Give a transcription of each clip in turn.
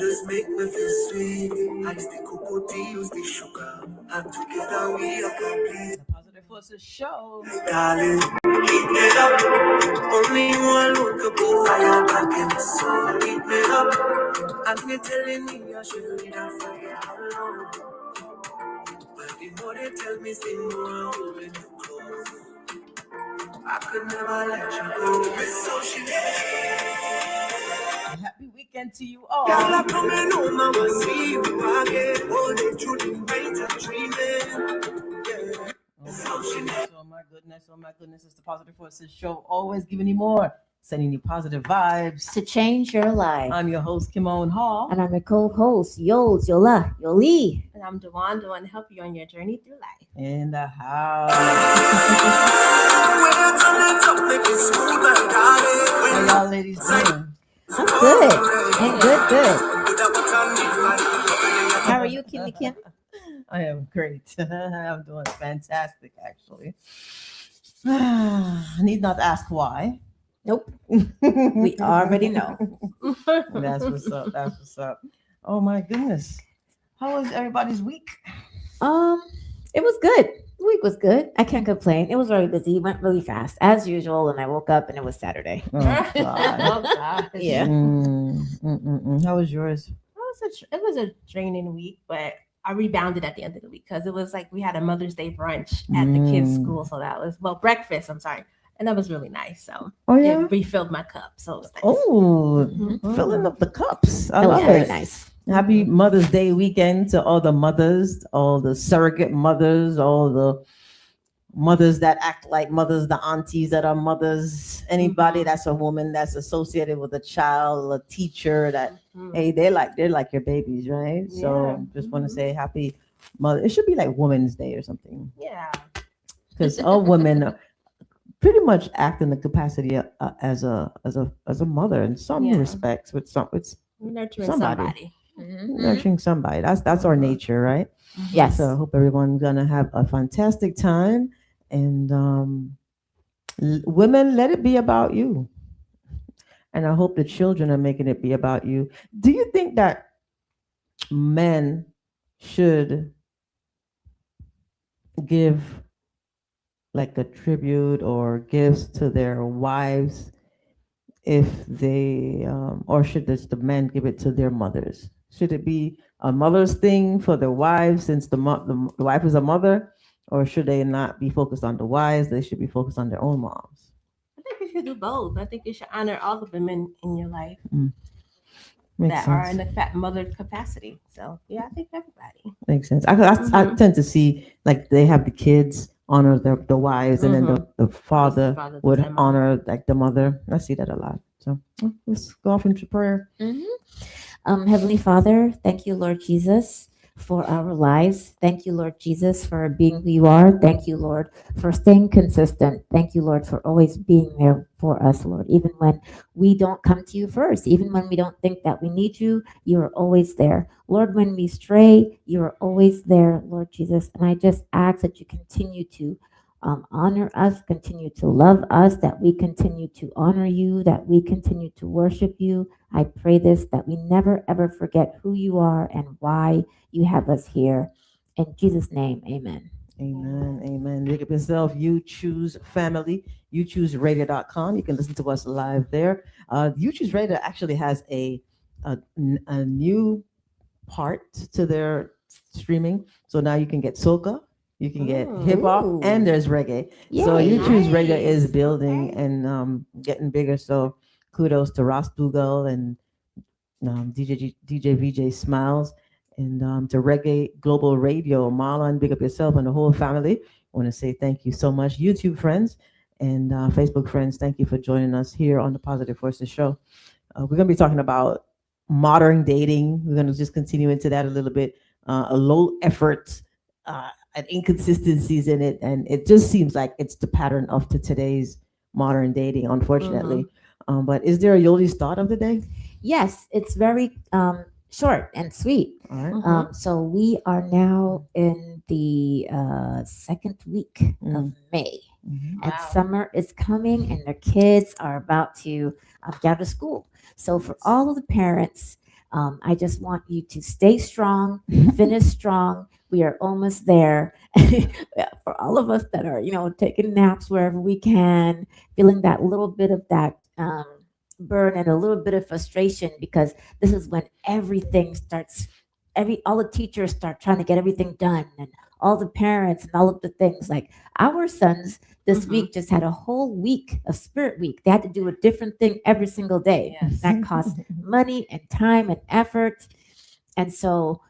Just make me feel sweet. Ice the cocoa tea, use the sugar. And together we are complete. The Positive Forces Show. Darling, heat me up. Only one look could be fire back in the soul. Heat me up. And me telling me I should lead a fire alone. But the more they tell me, say no, I'm holding you close. I could never let you go. It's so she Happy weekend to you all. Girl, I come in home, I'ma see you again. All day through the night, I'm dreaming. Yeah. Oh my goodness, oh my goodness. It's the Positive Forces Show. Always giving you more. Sending you positive vibes. To change your life. I'm your host, Kimon Hall. And I'm your co-host, Yola, Yoli. And I'm Dewan to help you on your journey through life. In the house. How y'all ladies doing? I'm good. And good. How are you, Kimmy Kim? I am great. I'm doing fantastic, actually. I need not ask why. Nope. We already know. That's what's up. That's what's up. Oh my goodness. How was everybody's week? It was good. The week was good. I can't complain. It was very busy. It went really fast, as usual. And I woke up and it was Saturday. Oh, God. Yeah. How was yours? It was a draining week, but I rebounded at the end of the week because it was like we had a Mother's Day brunch at the kids' school. So that was, breakfast, I'm sorry. And that was really nice. So it refilled my cup. So it was nice. Oh, filling up the cups. I love very it. Nice. Happy Mother's Day weekend to all the mothers, all the surrogate mothers, all the mothers that act like mothers, the aunties that are mothers, anybody that's a woman that's associated with a child, a teacher that, hey, they're like your babies, right? Yeah. So just want to say happy mother. It should be like Women's Day or something. Yeah. Because all women pretty much act in the capacity as a mother in some respects, with nurturing somebody. Nurturing somebody. That's our nature, right? Yes. So I hope everyone's gonna have a fantastic time. And women, let it be about you. And I hope the children are making it be about you. Do you think that men should give like a tribute or gifts to their wives if they or should the men give it to their mothers? Should it be a mother's thing for their wives since the wife is a mother, or should they not be focused on the wives? They should be focused on their own moms. I think you should do both. I think you should honor all the women in your life Makes are sense. in the mother capacity. So yeah, I think everybody. Makes sense. I tend to see like they have the kids honor the wives, and then the father would honor like the mother. I see that a lot. So let's go off into prayer. Heavenly Father, thank you, Lord Jesus, for our lives. Thank you, Lord Jesus, for being who you are. Thank you, Lord, for staying consistent. Thank you, Lord, for always being there for us, Lord. Even when we don't come to you first, even when we don't think that we need you, you are always there. Lord, when we stray, you are always there, Lord Jesus. And I just ask that you continue to honor us, continue to love us, that we continue to honor you, that we continue to worship you. I pray this, that we never ever forget who you are and why you have us here. In Jesus' name, amen. Amen. Amen. Make up yourself. You choose family. YouChooseRadio.com. You can listen to us live there. You Choose Radio actually has a new part to their streaming. So now you can get soca, you can get hip hop, and there's reggae. Yay. So You Choose Radio is building and getting bigger. So kudos to Ross Dougal and DJ VJ Smiles, and to Reggae Global Radio, Marlon, big up yourself and the whole family. I want to say thank you so much, YouTube friends and Facebook friends. Thank you for joining us here on the Positive Forces Show. We're going to be talking about modern dating. We're going to just continue into that a little bit. A low effort and inconsistencies in it, and it just seems like it's the pattern of today's modern dating, unfortunately. But is there a Yoli's thought of the day? Yes, it's very short and sweet. All right. So we are now in the second week of May, and summer is coming, and the kids are about to get out of school. So for all of the parents, I just want you to stay strong, finish strong. We are almost there. For all of us that are, taking naps wherever we can, feeling that little bit of that burn and a little bit of frustration, because this is when everything starts. All the teachers start trying to get everything done, and all the parents and all of the things. Like our sons this Mhm. week just had a whole week of Spirit Week. They had to do a different thing every single day. Yes. That costs money and time and effort. And so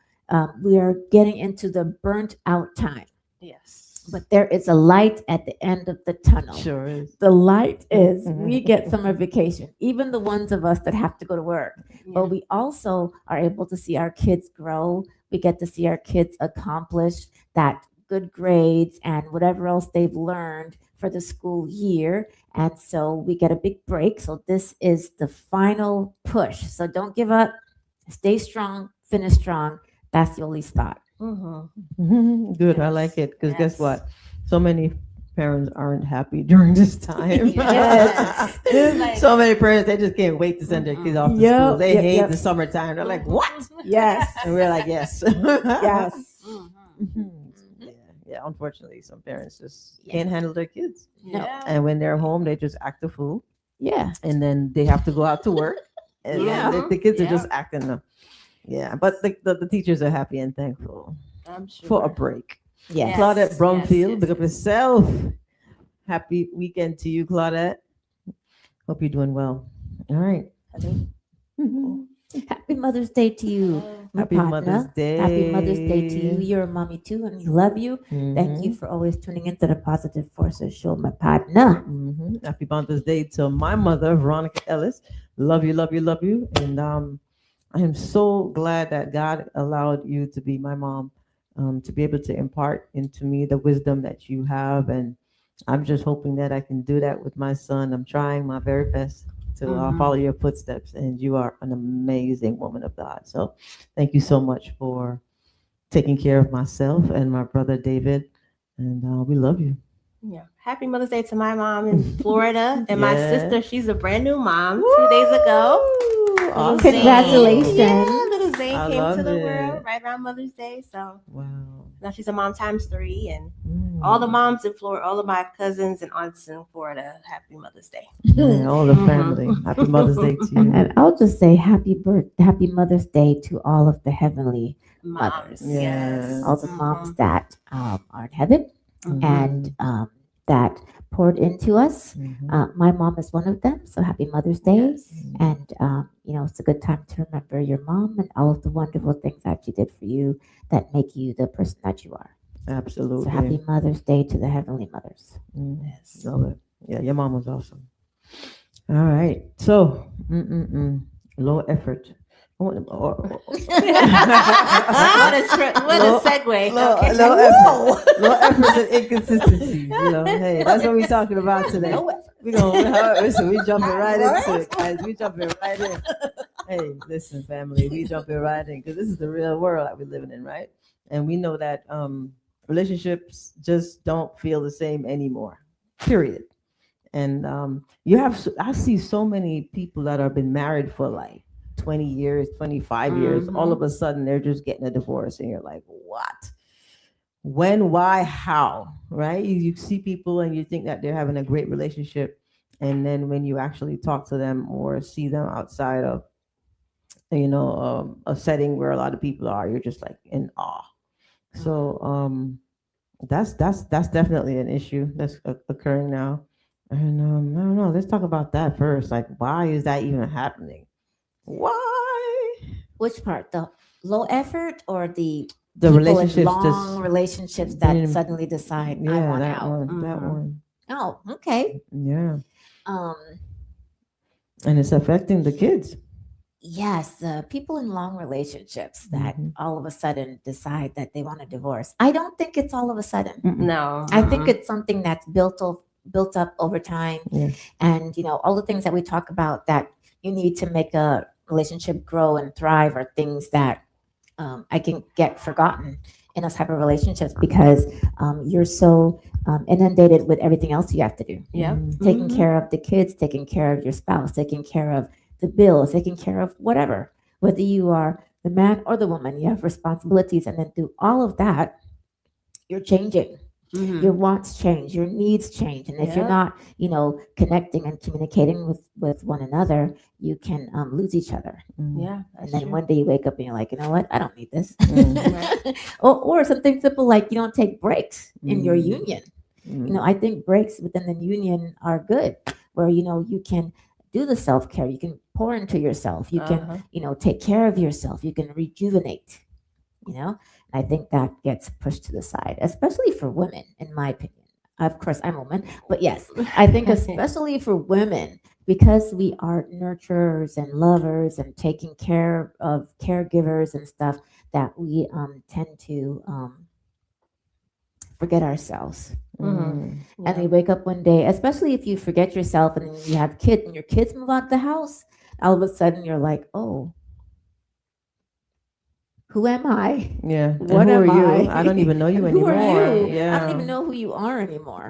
we are getting into the burnt out time. Yes. But there is a light at the end of the tunnel. Sure is. The light is we get summer vacation, even the ones of us that have to go to work. Yeah. But we also are able to see our kids grow. We get to see our kids accomplish that good grades and whatever else they've learned for the school year. And so we get a big break. So this is the final push. So don't give up. Stay strong, finish strong. That's the only thought. Good. I like it because guess what? So many parents aren't happy during this time. Yes. Like- So many parents, they just can't wait to send their kids off to Yep, school. They yep, hate yep. the summertime. They're like, what? Yes. And we're like, yes. Yes. Yeah, yeah. Unfortunately, some parents just Yeah. can't handle their kids. Yeah. And when they're home, they just act a fool. Yeah. And then they have to go out to work. And Yeah. then the kids are Yeah. just acting up. Yeah. But the teachers are happy and thankful I'm sure. for a break. Yes. Claudette Brumfield, yes, pick up yes. yourself. Happy weekend to you, Claudette. Hope you're doing well. All right. Happy Mother's Day to you, my Happy partner. Mother's Day. Happy Mother's Day to you. You're a mommy too, and we love you. Thank you Mhm. for always tuning into the Positive Forces Show, my partner. Happy Mother's Day to my mother, Veronica Ellis. Love you, love you, love you. And I am so glad that God allowed you to be my mom, to be able to impart into me the wisdom that you have. And I'm just hoping that I can do that with my son. I'm trying my very best to Mhm. follow your footsteps. And you are an amazing woman of God. So thank you so much for taking care of myself and my brother David. And we love you. Yeah. Happy Mother's Day to my mom in Florida. And my Yeah. sister, she's a brand new mom 2 days ago. Woo! Little Awesome. Zane. Congratulations. Yeah, little Zane I came to love the it. world right around Mother's Day. So Wow. now she's a mom times 3. And Mm. all the moms in Florida, all of my cousins and aunts in Florida, happy Mother's Day. Yeah, all the Mhm. family. Happy Mother's Day to you. And I'll just say happy Mother's Day to all of the heavenly mothers. Moms. Yes. All the moms that are in heaven Mhm. and that poured into us. Mhm. My mom is one of them. So happy Mother's Day. Yes. And, it's a good time to remember your mom and all of the wonderful things that she did for you that make you the person that you are. Absolutely. So happy Mother's Day to the Heavenly Mothers. Mm. Yes. Love it. Yeah, your mom was awesome. All right. So, low effort. What a segue. Low, Okay. low effort. Low efforts and inconsistencies. Hey, that's what we're talking about today. We jumping right into it, guys. We jumping right in. Hey, listen, family, we jumping right in because this is the real world that we're living in, right? And we know that relationships just don't feel the same anymore. Period. And I see so many people that have been married for like 20 years, 25 years. Mhm. All of a sudden, they're just getting a divorce, and you're like, what? When, why, how, right? You see people and you think that they're having a great relationship. And then when you actually talk to them or see them outside of, a setting where a lot of people are, you're just like in awe. So that's definitely an issue that's occurring now. And I don't know. Let's talk about that first. Like, why is that even happening? Why? Which part? The low effort or the The people relationships in long just relationships that Mm. suddenly decide I yeah, want that out? one, that Mhm. one. Oh, okay. Yeah, Um, and it's affecting the kids. yes, the people in long relationships that Mhm. all of a sudden decide that they want a divorce. I don't think it's all of a sudden. No. I think it's something that's built up over time. Yeah. And all the things that we talk about that you need to make a relationship grow and thrive are things that I can get forgotten in those type of relationships because you're so inundated with everything else you have to do. Yep. Taking care of the kids, taking care of your spouse, taking care of the bills, taking care of whatever. whether you are the man or the woman, you have responsibilities, and then through all of that, you're changing. Your wants change, your needs change, and if you're Yep. not, connecting and communicating with one another, you can lose each other. Yeah, And that's then true. one day you wake up and you're like, you know what? I don't need this. Right. Or something simple like you don't take breaks in your Mm. union. Mm. I think breaks within the union are good, where you can do the self care, you can pour into yourself, you can Uh-huh. take care of yourself, you can rejuvenate. I think that gets pushed to the side, especially for women, in my opinion. Of course, I'm a woman, but yes, I think especially for women, because we are nurturers and lovers and taking care of caregivers and stuff, that we tend to forget ourselves. Mm-hmm. And Yeah. we wake up one day, especially if you forget yourself and then you have kids and your kids move out the house, all of a sudden you're like, oh, who am I? Yeah. And What who are am you? I? I don't even know And you who are anymore. you? I don't Yeah. even know who you are anymore.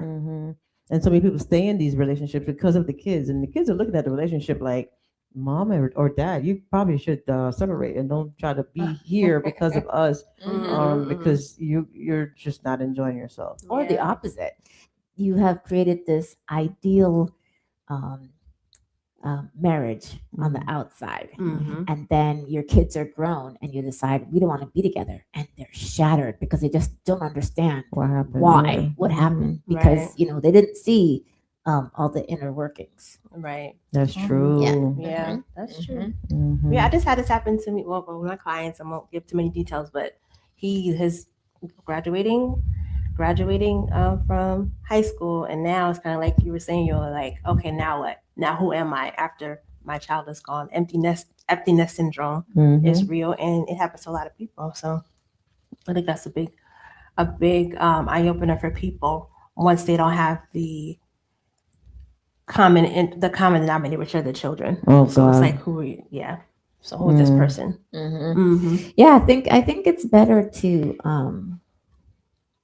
And so many people stay in these relationships because of the kids, and the kids are looking at the relationship like, "Mom or Dad, you probably should separate and don't try to be here because of us, Mm-hmm. because you're just not enjoying yourself." Or the Yeah. opposite. You have created this ideal um, marriage on the Mm. outside. Mm-hmm. And then your kids are grown and you decide we don't want to be together. And they're shattered because they just don't understand What happened? why, Yeah. what happened. Right. Because, they didn't see all the inner workings. Right. That's Yeah. true. Yeah, that's true. Yeah, I Mm-hmm. just had this happen to me. Well, with my clients, I won't give too many details, but he his graduating from high school, and now it's kind of like you were saying. You're like, okay, now what? Now who am I after my child is gone? Empty nest syndrome is Mm-hmm. real, and it happens to a lot of people. So I think that's a big eye opener for people once they don't have the common denominator, which are the children. Oh So it's like, God. who are you? Yeah. So who's this person? Mm-hmm. Yeah, I think it's better to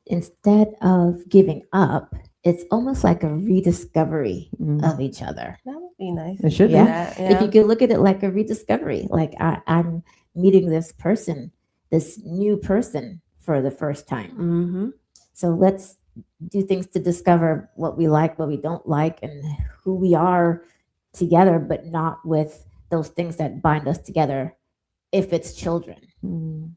instead of giving up, it's almost like a rediscovery of each other. That would be nice. It should Do be. that. If you Yeah. could look at it like a rediscovery, like I'm meeting this person, this new person for the first time. Mm-hmm. So let's do things to discover what we like, what we don't like, and who we are together, but not with those things that bind us together if it's children. Mm.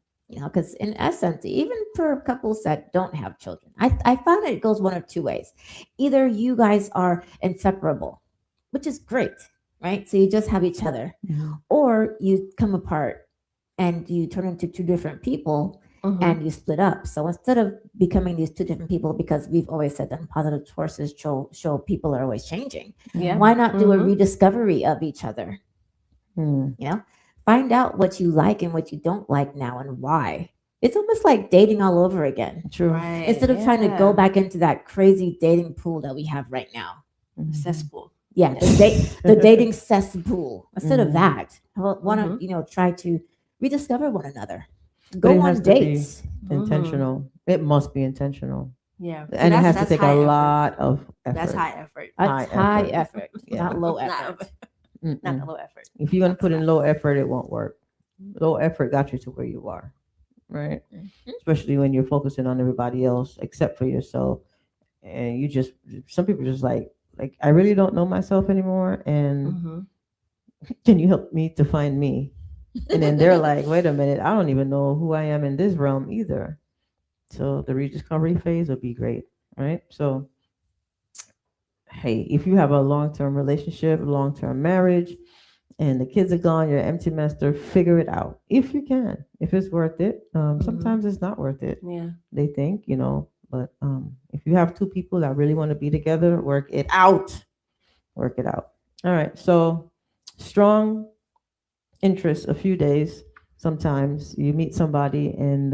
Because in essence, even for couples that don't have children, I found it goes one of two ways. Either you guys are inseparable, which is great, right? So you just have each other, Mhm. or you come apart and you turn into two different people Mm-hmm. and you split up. So instead of becoming these two different people, because we've always said that positive forces show people are always changing, Yeah. why not do a Mhm. rediscovery of each other? Mm. Find out what you like and what you don't like now and why. It's almost like dating all over again. True. Right. Instead of trying to go yeah. back into that crazy dating pool that we have right now. Mhm. Cesspool. Yeah, the dating cesspool. Instead of Mhm. that, I want to try to rediscover one another. But Go it on has to be dates. intentional. It must be intentional, Yeah. and it has to that's take a high effort. lot of effort. That's high effort. That's High high effort. effort, Yeah. not low Not, effort. not Mm-mm. the low effort. If you're gonna put in That's low effort, it won't work. Low effort got you to where you are, right? Especially when you're focusing on everybody else except for yourself, and you just some people just like I really don't know myself anymore, and Mm-hmm. can you help me to find me? And then they're like, wait a minute, I don't even know who I am in this realm either. So the rediscovery phase would be great, right? So hey, if you have a long-term relationship, long-term marriage, and the kids are gone, you're an empty nester, figure it out if you can. If it's worth it. Sometimes it's not worth it. Yeah. They think, but if you have two people that really want to be together, work it out. Work it out. All right. So strong interest, a few days. Sometimes you meet somebody and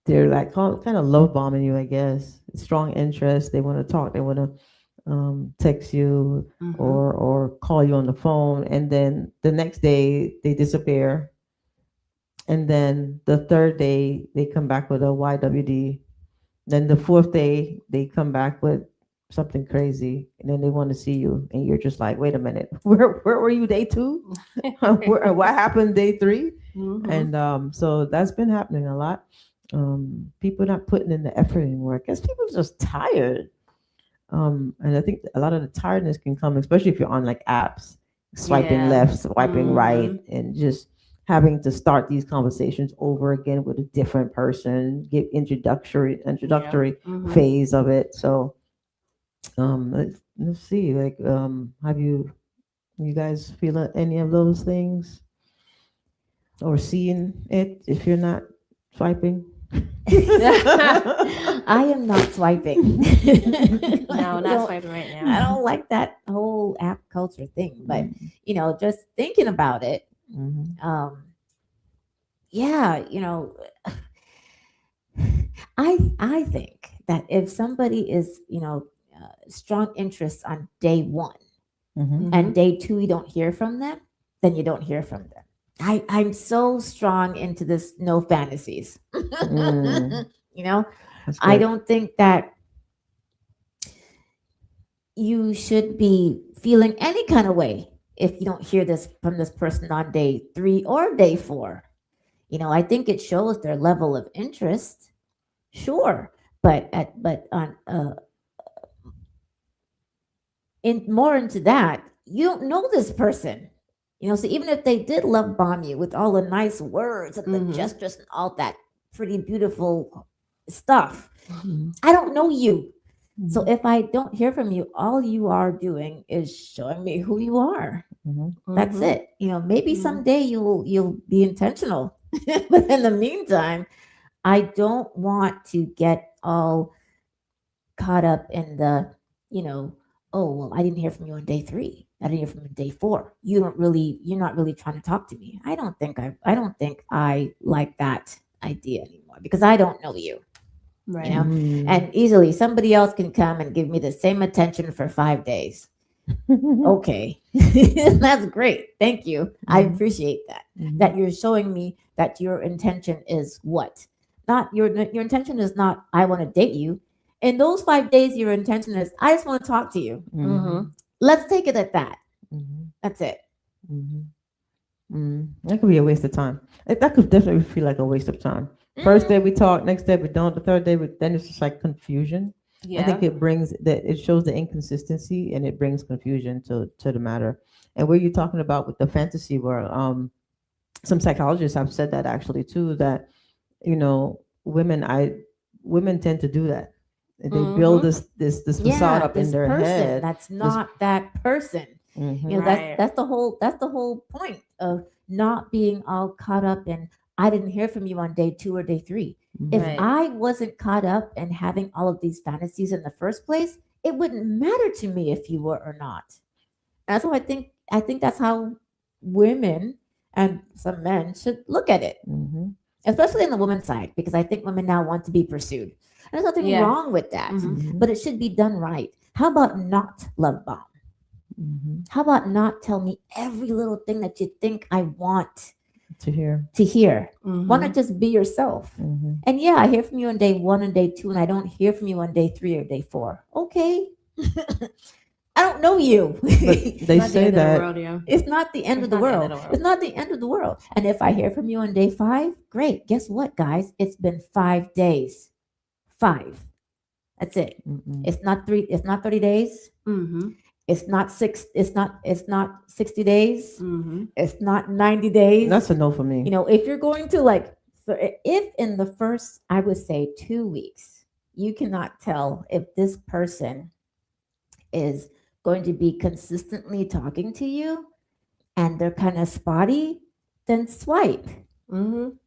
they're like kind of love bombing you, I guess. Strong interest. They want to talk. They want to text you Mm-hmm. or call you on the phone, and then the next day they disappear, and then the third day they come back with a YWD. Then the fourth day they come back with something crazy, and then they want to see you, and you're just like, wait a minute, where were you day two? What happened day three? Mhm. And so that's been happening a lot. People not putting in the effort anymore. I guess people are just tired. And I think a lot of the tiredness can come, especially if you're on like apps, swiping Yeah. left, swiping right, Mhm. and just having to start these conversations over again with a different person, get Yeah. introductory Mhm. phase of it. So let's see, like have you guys feel any of those things or seeing it if you're not swiping? I am not swiping. No, I not don't. swiping right I now. don't like that whole app culture thing. But Mm, just thinking about it, mhm, um, yeah, I think that if somebody is strong interest on day one mhm, and Mhm. day two you don't hear from them, then you don't hear from them. I'm so strong into this no fantasies. mm. you know, That's I good. don't think that you should be feeling any kind of way if you don't hear this from this person on day three or day four. I think it shows their level of interest, sure, but on in more into that, you don't know this person. So even if they did love bomb you with all the nice words and the Mhm. gestures and all that pretty beautiful stuff, Mhm, I don't know you. So mhm, if I don't hear from you, all you are doing is showing me who you are. mhm, That's Mhm. it. Maybe Mhm. someday you'll be intentional. But in the meantime, I don't want to get all caught up in the, you know, oh well, I didn't hear from you on day three. I didn't hear from you on day four. You're not really trying to talk to me. I don't think I like that idea anymore because I don't know you. You Right. know, mhm. and easily somebody else can come and give me the same attention for 5 days. Okay, that's great. Thank you. I Mhm, appreciate that. mhm, That you're showing me that your intention is what? Not your intention is not I want to date you. In those 5 days, your intention is I just want to talk to you. Mhm. mhm, Let's take it at that. mhm, That's it. mhm. That could be a waste of time. That could definitely feel like a waste of time. First day Mm, we talk, next day we don't. The third day, then it's just like confusion. I think Yeah. it brings that it shows the inconsistency and it brings confusion to the matter. And where you're talking about with the fantasy world, some psychologists have said that actually too. That women tend to do that. They build Mhm. this facade yeah, up in this their person head. that's This. not that person. Hmm. That's Right. the whole point of not being all caught up in I didn't hear from you on day two or day three. If Hmm. Right. I wasn't caught up in having all of these fantasies in the first place, it wouldn't matter to me if you were or not. That's why I think that's how women and some men should look at it, Hmm. especially on the women's side, because I think women now want to be pursued. There's nothing Yeah. wrong with that, Mhm. Hmm. but it should be done right. How about not love bomb? Hmm. How about not tell me every little thing that you think I want To hear. to hear? Why not Mhm. just be yourself? Hmm. And yeah, I hear from you on day one and day two, and I don't hear from you on day three or day four. Okay. I don't know you. But It's they not the say end of the that. world, yeah. It's not the end It's of the not the end of world. the It's world. not the end of the world. And if I hear from you on day five, great. Guess what, guys? It's been 5 days. Five. That's it. Mm-mm, It's not three. It's not 30 days. Mhm. It's not six. It's not 60 days. Mhm. It's not 90 days. that's a no for me. If you're going to if in the first, I would say 2 weeks, you cannot tell if this person is going to be consistently talking to you and they're kind of spotty, then swipe. Mhm.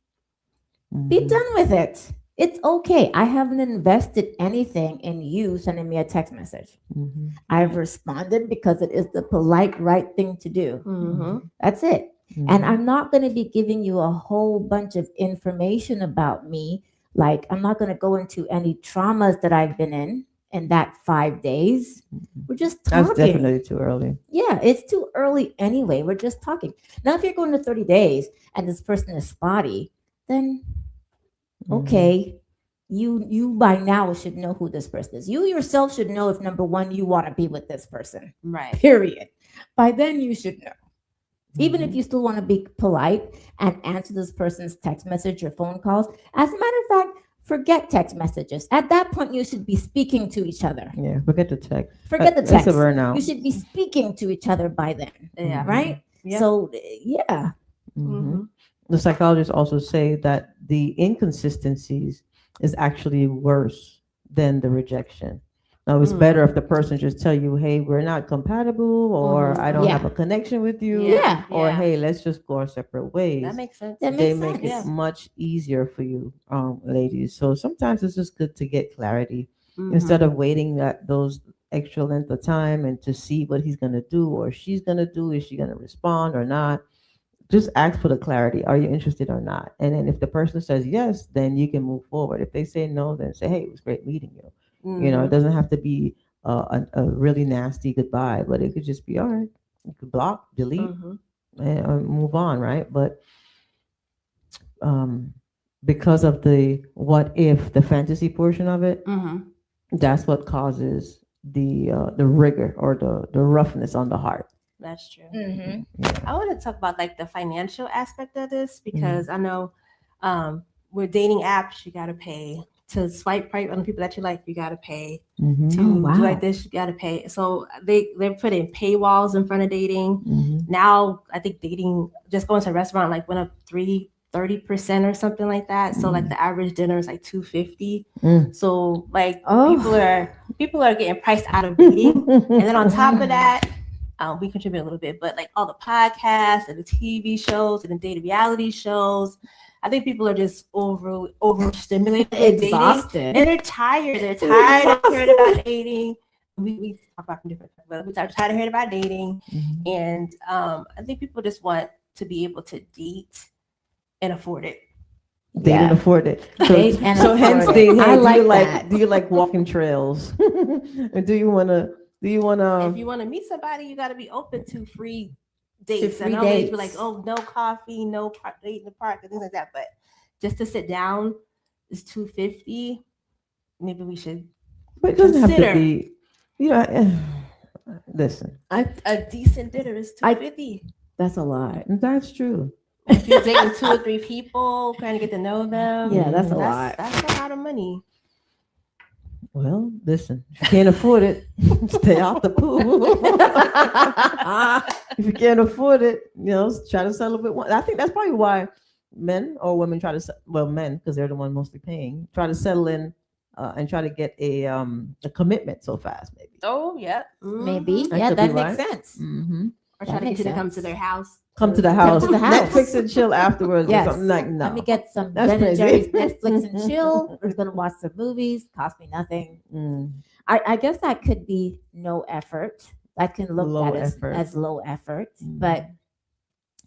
Be Hmm. done with it. It's okay. I haven't invested anything in you sending me a text message. Hmm. I've Right. responded because it is the polite, right thing to do. Mhm. That's it. And Hmm. I'm not going to be giving you a whole bunch of information about me. Like, I'm not going to go into any traumas that I've been in that 5 days. We're just That's talking. definitely too early. Yeah, it's too early anyway. We're just talking. Now, if you're going to 30 days and this person is spotty, then Hmm. okay, you by now should know who this person is. You yourself should know if number one you want to be with this person. Right. Period. By then you should know. Even if Mhm. you still want to be polite and answer this person's text message or phone calls, as a matter of fact, forget text messages. At that point, you should be speaking to each other. Yeah, forget the text. Forget the It's text. a burnout. You should be speaking to each other by then, Yeah. right? Yeah. So, yeah. Mhm. The psychologists also say that the inconsistencies is actually worse than the rejection. Now, it's better if the person just tell you, "Hey, we're not compatible," or "I don't have Yeah. a connection with you," Yeah. or "Hey, let's just go our separate ways." That makes sense. That They makes make sense. it much easier for you, ladies. So sometimes it's just good to get clarity instead of waiting that those extra length of time and to see what he's gonna do or she's gonna do. Is she gonna respond or not? Just ask for the clarity. Are you interested or not? And then if the person says yes, then you can move forward. If they say no, then say, "Hey, it was great meeting you." You know, it doesn't have to be a really nasty goodbye, but it could just be all right. You could block, delete, and move on, right? But um, because of the what if, the fantasy portion of it, that's what causes the rigor or the roughness on the heart. That's true. Mm-hmm. I want to talk about like the financial aspect of this because I know with dating apps, you got to pay to swipe right on the people that you like. You got to pay Mm-hmm. to Oh, wow. do like this. You got to pay. So they're putting paywalls in front of dating. Mm-hmm. Now I think dating, just going to a restaurant, like went up 30% or something like that. So like the average dinner is like $250. So like people are getting priced out of dating, and then on top of that, we contribute a little bit, but like all the podcasts and the TV shows and the dating reality shows, I think people are just overstimulated, Exhausted. dating, and they're tired. They're tired of hearing about dating. We talk about different, but we're tired of hearing about dating, and I think people just want to be able to date and afford it. They didn't afford it. Date and So hence afford the it. I like that. do you like walking trails? And do you wanna If you want to meet somebody, you got to be open to free dates. free and always be dates. like, oh, no coffee, no date in the park, and things like that. But just to sit down is $250. Maybe we should but it doesn't have to consider. be, listen, A decent dinner is $250. That's a lot. that's true. If you're dating 2 or 3 people, trying to get to know them, Yeah, that's a lot. That's a lot of money. Well, listen, if you can't afford it, stay out the pool. If you can't afford it, try to settle with one. I think that's probably why men or women try to, men, because they're the one mostly paying, try to settle in and try to get a commitment so fast, maybe. Oh, yeah. Maybe. That Yeah, could that be makes right. sense. Mm-hmm. Or try to get you to come to their house. Come to the house. to the house. Netflix and chill afterwards Yes. or something like no. Let me get some That's Ben and crazy. Jerry's Netflix and chill. We're gonna watch some movies. Cost me nothing. I guess that could be no effort. That can look Low at effort. as low effort. But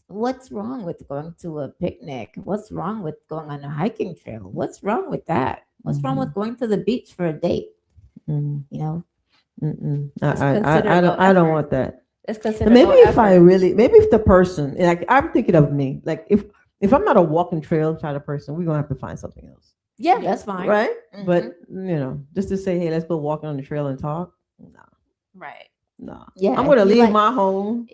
what's wrong with going to a picnic? What's wrong with going on a hiking trail? What's wrong with that? What's wrong with going to the beach for a date? You know? I don't want that. It's considered Maybe low if I effort. really, maybe if the person, like I'm thinking of me, like if I'm not a walking trail kind of person, we're gonna have to find something else, Yeah, that's fine. right? Mhm. But just to say, hey, let's go walking on the trail and talk. Right. No. Yeah, I'm gonna if you leave like- my home,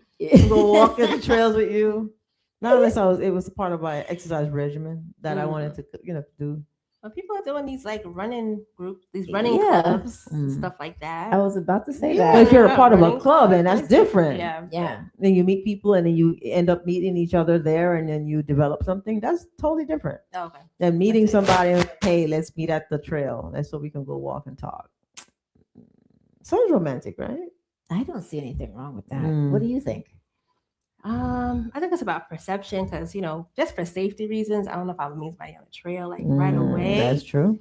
go walk in the trails with you. Not unless it was part of my exercise regimen that I wanted to, do. But people are doing these like running groups, these running Yeah. clubs, stuff like that. I was about to say Yeah. But if you're a Yeah, part of a running club, and that's different. Yeah. Yeah. Then you meet people, and then you end up meeting each other there, and then you develop something. That's totally different Okay. than meeting That's it. somebody. And, hey, let's meet at the trail, and so we can go walk and talk. Sounds romantic, right? I don't see anything wrong with that. Mm. What do you think? I think it's about perception because just for safety reasons, I don't know if I would meet somebody on the trail like right away. That's true.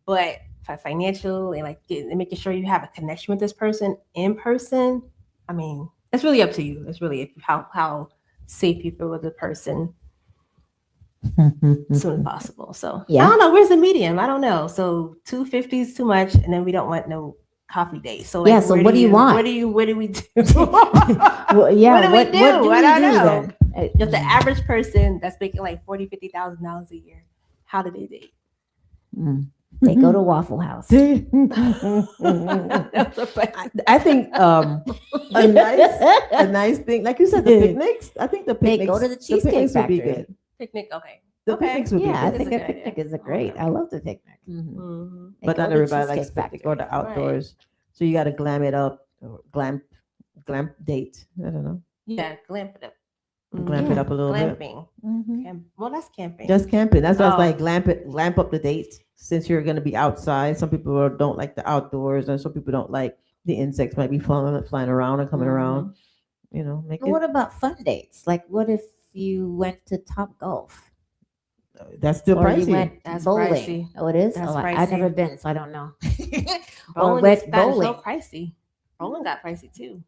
But for financial and and making sure you have a connection with this person in person, I mean, it's really up to you. It's really how safe you feel with the person as soon as possible. So Yeah. I don't know. Where's the medium? I don't know. So $250 is too much, and then we don't want no coffee date. So Yeah, so what do you want? What do we do? Well, yeah. What do we do? we I don't know. then? If the average person that's making like $40,000-$50,000 a year, how do they date? They go to Waffle House. That's a I think a nice thing, like you said, the picnics. I think the They picnics, go to the the Cheesecake picnics would be Factory. good. picnic. Okay. The Okay. picnics would Yeah, I be think good. That's a a good picnic idea. is a great. Okay. I love the picnic. Mhm. Mm-hmm. They But go not to everybody likes Cheesecake to go Factory. to outdoors, so you got to glam it up, or glam date. I don't know, Yeah, glamp it up. glamp it Yeah. up a little bit. Glamping. Mhm. Well, that's camping. Just camping. That's why I was Oh. like lamp up the date since you're going to be outside. Some people don't like the outdoors, and some people don't like the insects might be flying around and coming around. You know, make But it. what about fun dates? Like, what if you went to Top Golf That's still or you pricey. went That's bowling? pricey. Oh, it is. That's Oh, I've never pricey. been, so I don't know. or Bowling went is that is so bowling. pricey. Bowling got pricey too.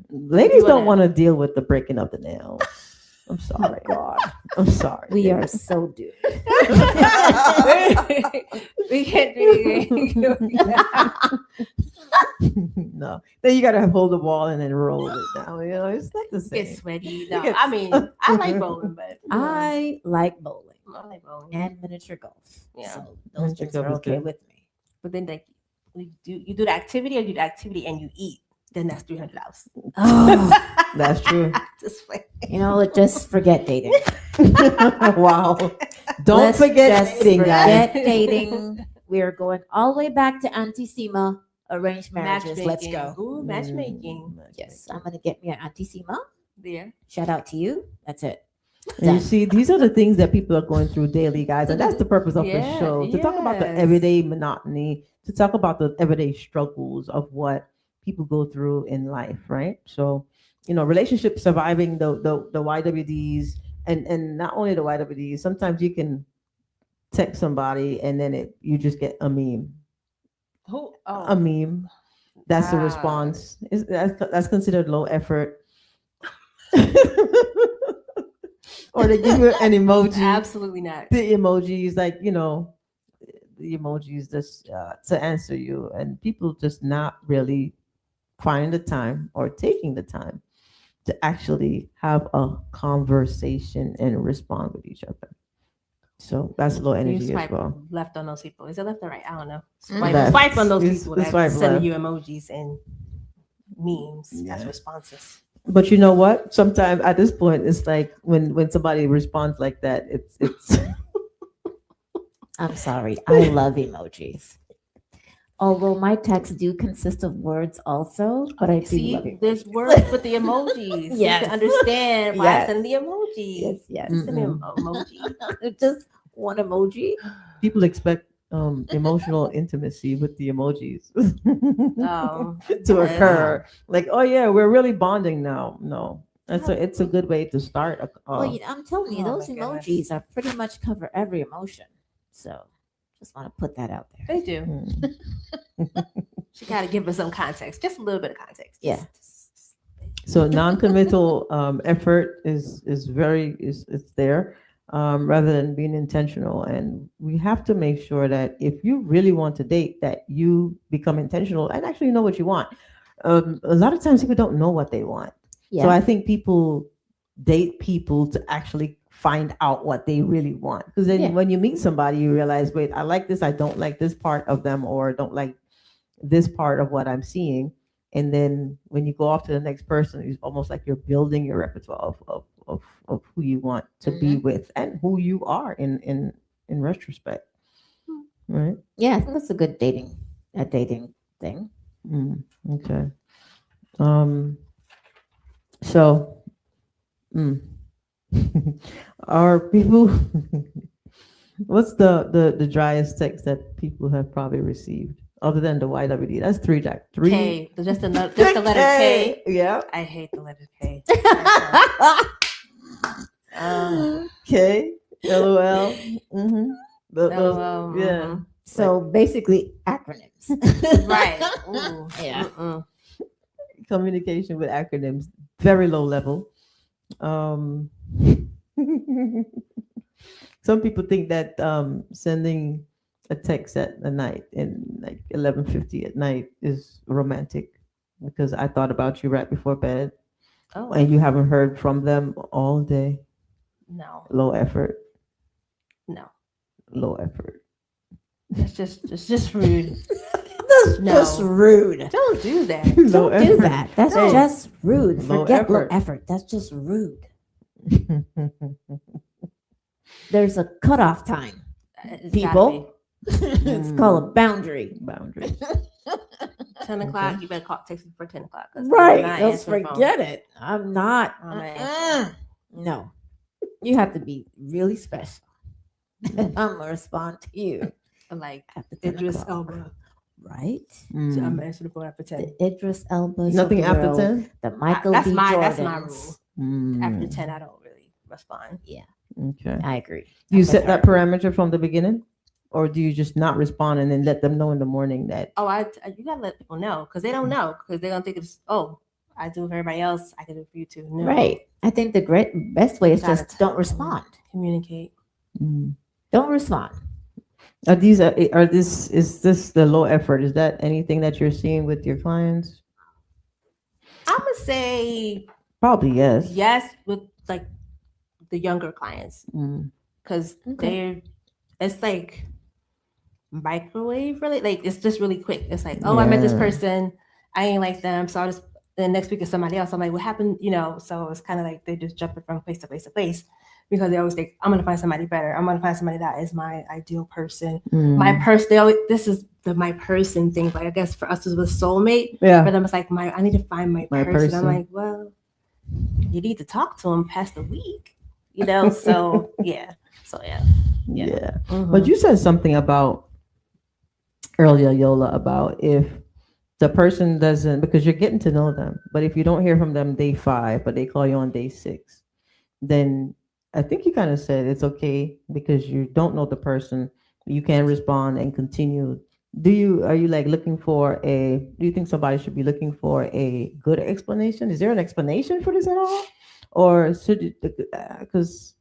Ladies You don't wanna- want to deal with the breaking of the nails. I'm sorry. God, I'm sorry. we are so doomed. We can't do No. Then you gotta hold the ball and then roll it down. You know, it's not the Get same. sweaty. No, get- I mean, I like bowling, but I like bowling I like bowling. and miniature golf. Yeah. So those Miniature things golf are is okay good. with me. But then like you do the activity or you do the activity and you eat, then that's $300. Oh, That's true. Just like you know, just forget dating. Wow. Don't Let's forget just dating, guys. forget dating. We are going all the way back to Auntie Sema arranged marriages. Let's go. Ooh, matchmaking. Yes, I'm gonna get me an Auntie Sema. There. Shout out to you. That's it. And you Done. see, these are the things that people are going through daily, guys. And that's the purpose of the Yeah, show, to talk about the yes. everyday monotony, to talk about the everyday struggles of what people go through in life, right? So, you know, relationship surviving the YWDs, and not only the YWDs, sometimes you can text somebody and then you just get a meme. Who? A Oh, meme. That's the Wow. response. That's considered low effort. Or they give you an emoji. absolutely not. The emojis, like, you know, the emojis just to answer you, and people just not really finding the time or taking the time to actually have a conversation and respond with each other. So that's low You energy as swipe well. left on those people. Is it left or right? I don't know. Mm. Swipe, Left. swipe on those You people swipe that sending left. you emojis and memes. That's Yeah. responses. But you know what? Sometimes at this point, it's like when somebody responds like that, it's I'm sorry. I love emojis. Although my texts do consist of words also, but I do See, love emojis. there's words with the emojis. You Yes. can understand why Yes. I send the emojis. Yes, yes. Mm. Send me an emoji. Just one emoji. people expect emotional intimacy with the emojis Oh, to yes. occur. Like, oh yeah, we're really bonding now. No, it's a good way to start. Well, I'm telling you, Oh those my goodness. emojis are pretty much cover every emotion. So just want to put that out there. They do. Mm. She got to give us some context, just a little bit of context. Yeah. Just- So non-committal effort is it's there, rather than being intentional, and we have to make sure that if you really want to date, that you become intentional and actually know what you want. A lot of times people don't know what they want, Yeah. so I think people date people to actually find out what they really want, because then Yeah. when you meet somebody, you realize, wait, I like this, I don't like this part of them, or don't like this part of what I'm seeing. And then when you go off to the next person, it's almost like you're building your repertoire of who you want to be with and who you are in retrospect. Right? Yeah, I think that's a good dating thing. Mm, okay. So mm. Are people what's the driest text that people have probably received other than the YWD? That's three. K, just the letter K. Yeah. I hate the letter K. K. LOL. Mm-hmm. Yeah. So basically acronyms. Right. Ooh. Yeah. Mm-mm. Communication with acronyms, very low level. Some people think that sending a text at a night in like 11:50 at night is romantic, because I thought about you right before bed, Oh, and you haven't heard from them all day. no. Low effort. No. Low effort. It's just rude. That's No. just rude. Don't do that. Low Don't do effort. that. That's Don't. just rude. Low Forget low effort. effort. That's just rude. There's a cutoff time. It's People. It's called a boundary. Boundaries. 10 o'clock. You better text me for 10 o'clock. 'cause I'm Right. not Let's answering the phone. forget it. I'm not. I'm not answering. No. You have to be really special. I'm gonna respond to you I'm like after 10 Idris o'clock. Elba. Right? Mm. So I'm answering the phone after 10. The Idris Elba. Nothing after Shapiro, 10? The Michael That's B. my Jordans. rule. After 10, I don't really respond. Okay. I agree. You I'm set with that her. parameter from the beginning? Or do you just not respond and then let them know in the morning that Oh, you gotta let people know because they don't know because they're gonna think it's I do it for everybody else. I can do it for you too. No, Right. I think the best way is Gotta just don't tell respond. communicate. mm. Don't respond. Are is this the low effort? Is that anything that you're seeing with your clients? I'm gonna say Probably yes. yes with like the younger clients Mm. because Okay. it's like microwave really like it's just really quick. It's like I met this Yeah. person, I ain't like them, so I just then next week is somebody else. I'm like, what happened? So it's kind of like they're just jumping from place to place to place because they always think I'm gonna find somebody better. I'm gonna find somebody that is my ideal person. Mm. My person. They always, this is the my person thing. Like I guess for us it was soulmate. Yeah. For them it's like I need to find my My person. I'm person. like, well, you need to talk to him past the week. So yeah. So yeah. Yeah. Mhm. But you said something about earlier, Yola, about if the person doesn't, because you're getting to know them, but if you don't hear from them day 5, but they call you on day 6, then I think you kind of said it's okay because you don't know the person, you can respond and continue. Are you like looking for do you think somebody should be looking for a good explanation? Is there an explanation for this at all? Or should it, because